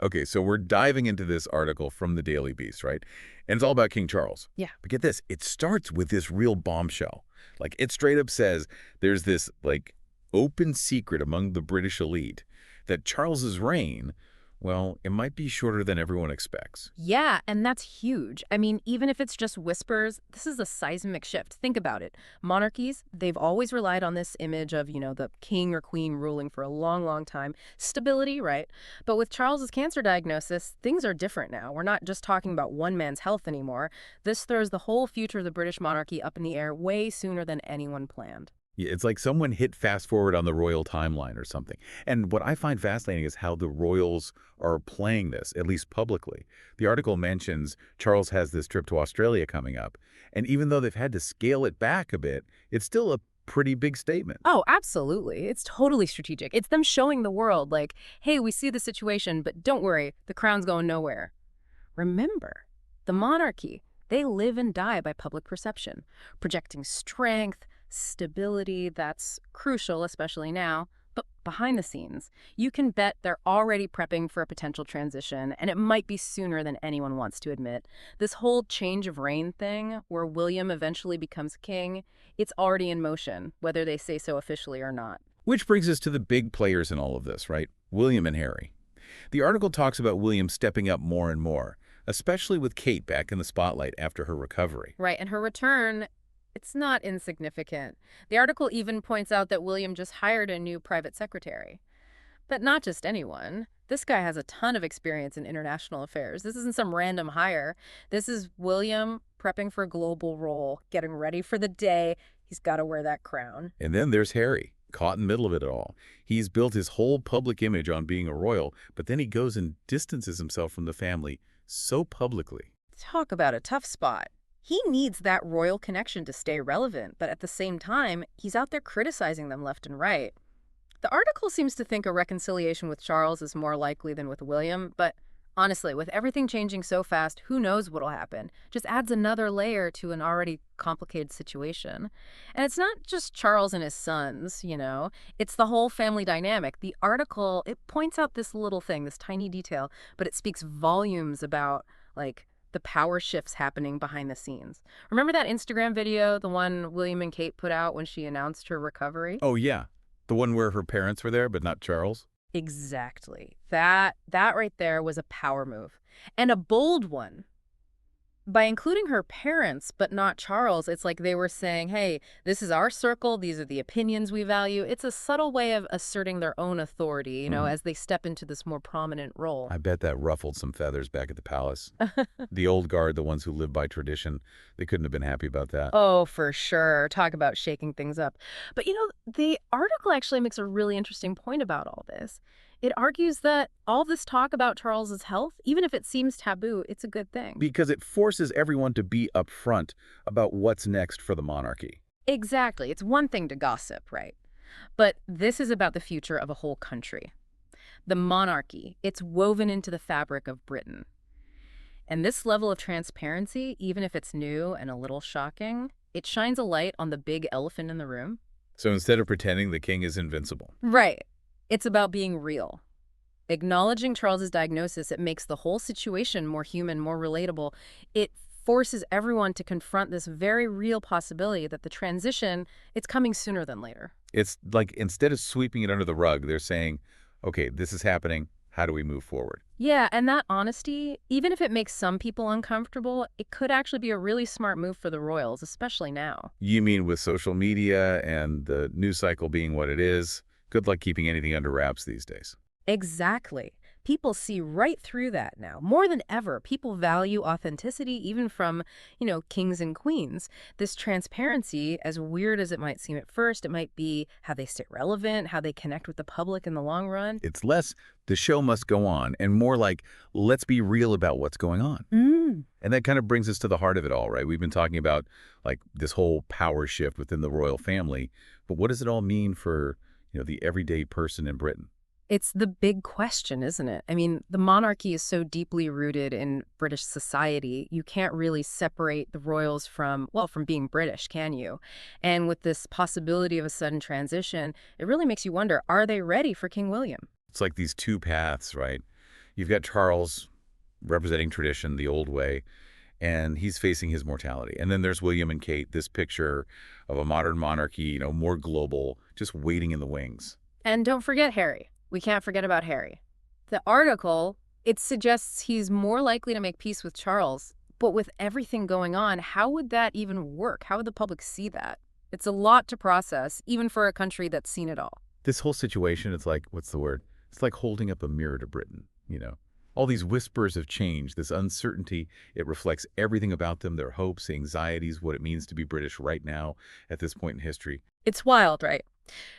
Okay, so we're diving into this article from the Daily Beast, right? And it's all about King Charles. Yeah. But get this, it starts with this real bombshell. Like, it straight up says there's this, like, open secret among the British elite that Charles's reign, well, it might be shorter than everyone expects. Yeah, and that's huge. I mean, even if it's just whispers, this is a seismic shift. Think about it. Monarchies, they've always relied on this image of, the king or queen ruling for a long, long time. Stability, right? But with Charles's cancer diagnosis, things are different now. We're not just talking about one man's health anymore. This throws the whole future of the British monarchy up in the air way sooner than anyone planned. Yeah, it's like someone hit fast forward on the royal timeline or something. And what I find fascinating is how the royals are playing this, at least publicly. The article mentions Charles has this trip to Australia coming up. And even though they've had to scale it back a bit, it's still a pretty big statement. Oh, absolutely. It's totally strategic. It's them showing the world, like, hey, we see the situation, but don't worry, the crown's going nowhere. Remember, the monarchy, they live and die by public perception, projecting strength, stability, that's crucial, especially now. But behind the scenes, you can bet they're already prepping for a potential transition, and it might be sooner than anyone wants to admit. This whole change of reign thing, where William eventually becomes king, it's already in motion, whether they say so officially or not. Which brings us to the big players in all of this, right? William and Harry. The article talks about William stepping up more and more, especially with Kate back in the spotlight after her recovery. Right, and her return, it's not insignificant. The article even points out that William just hired a new private secretary. But not just anyone. This guy has a ton of experience in international affairs. This isn't some random hire. This is William prepping for a global role, getting ready for the day he's got to wear that crown. And then there's Harry, caught in the middle of it all. He's built his whole public image on being a royal, but then he goes and distances himself from the family so publicly. Talk about a tough spot. He needs that royal connection to stay relevant, but at the same time, he's out there criticizing them left and right. The article seems to think a reconciliation with Charles is more likely than with William, but honestly, with everything changing so fast, who knows what'll happen? Just adds another layer to an already complicated situation. And it's not just Charles and his sons. It's the whole family dynamic. The article, it points out this little thing, this tiny detail, but it speaks volumes about, like, the power shifts happening behind the scenes. Remember that Instagram video, the one William and Kate put out when she announced her recovery? Oh, yeah. The one where her parents were there, but not Charles? Exactly. That right there was a power move. And a bold one. By including her parents, but not Charles, it's like they were saying, hey, this is our circle, these are the opinions we value. It's a subtle way of asserting their own authority, as they step into this more prominent role. I bet that ruffled some feathers back at the palace. The old guard, the ones who live by tradition, they couldn't have been happy about that. Oh, for sure. Talk about shaking things up. But the article actually makes a really interesting point about all this. It argues that all this talk about Charles's health, even if it seems taboo, it's a good thing. Because it forces everyone to be upfront about what's next for the monarchy. Exactly. It's one thing to gossip, right? But this is about the future of a whole country. The monarchy, it's woven into the fabric of Britain. And this level of transparency, even if it's new and a little shocking, it shines a light on the big elephant in the room. So instead of pretending the king is invincible. Right. It's about being real. Acknowledging Charles's diagnosis, it makes the whole situation more human, more relatable. It forces everyone to confront this very real possibility that the transition, it's coming sooner than later. It's like instead of sweeping it under the rug, they're saying, okay, this is happening. How do we move forward? Yeah, and that honesty, even if it makes some people uncomfortable, it could actually be a really smart move for the royals, especially now. You mean with social media and the news cycle being what it is? Good luck keeping anything under wraps these days. Exactly. People see right through that now. More than ever, people value authenticity even from, kings and queens. This transparency, as weird as it might seem at first, it might be how they stay relevant, how they connect with the public in the long run. It's less the show must go on and more like let's be real about what's going on. And that kind of brings us to the heart of it all, right? We've been talking about like this whole power shift within the royal family, but what does it all mean for the everyday person in Britain? It's the big question, isn't it? I mean, the monarchy is so deeply rooted in British society, you can't really separate the royals from being British, can you? And with this possibility of a sudden transition, it really makes you wonder, are they ready for King William? It's like these two paths, right? You've got Charles representing tradition the old way, and he's facing his mortality. And then there's William and Kate, this picture of a modern monarchy, more global, just waiting in the wings. And don't forget Harry. We can't forget about Harry. The article, it suggests he's more likely to make peace with Charles. But with everything going on, how would that even work? How would the public see that? It's a lot to process, even for a country that's seen it all. This whole situation, it's like, what's the word? It's like holding up a mirror to Britain. All these whispers of change, this uncertainty, it reflects everything about them, their hopes, anxieties, what it means to be British right now at this point in history. It's wild, right?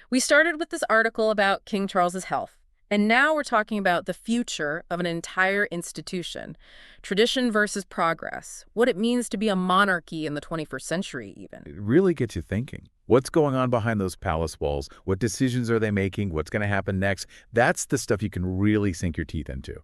We started with this article about King Charles's health, and now we're talking about the future of an entire institution, tradition versus progress, what it means to be a monarchy in the 21st century even. It really gets you thinking. What's going on behind those palace walls? What decisions are they making? What's going to happen next? That's the stuff you can really sink your teeth into.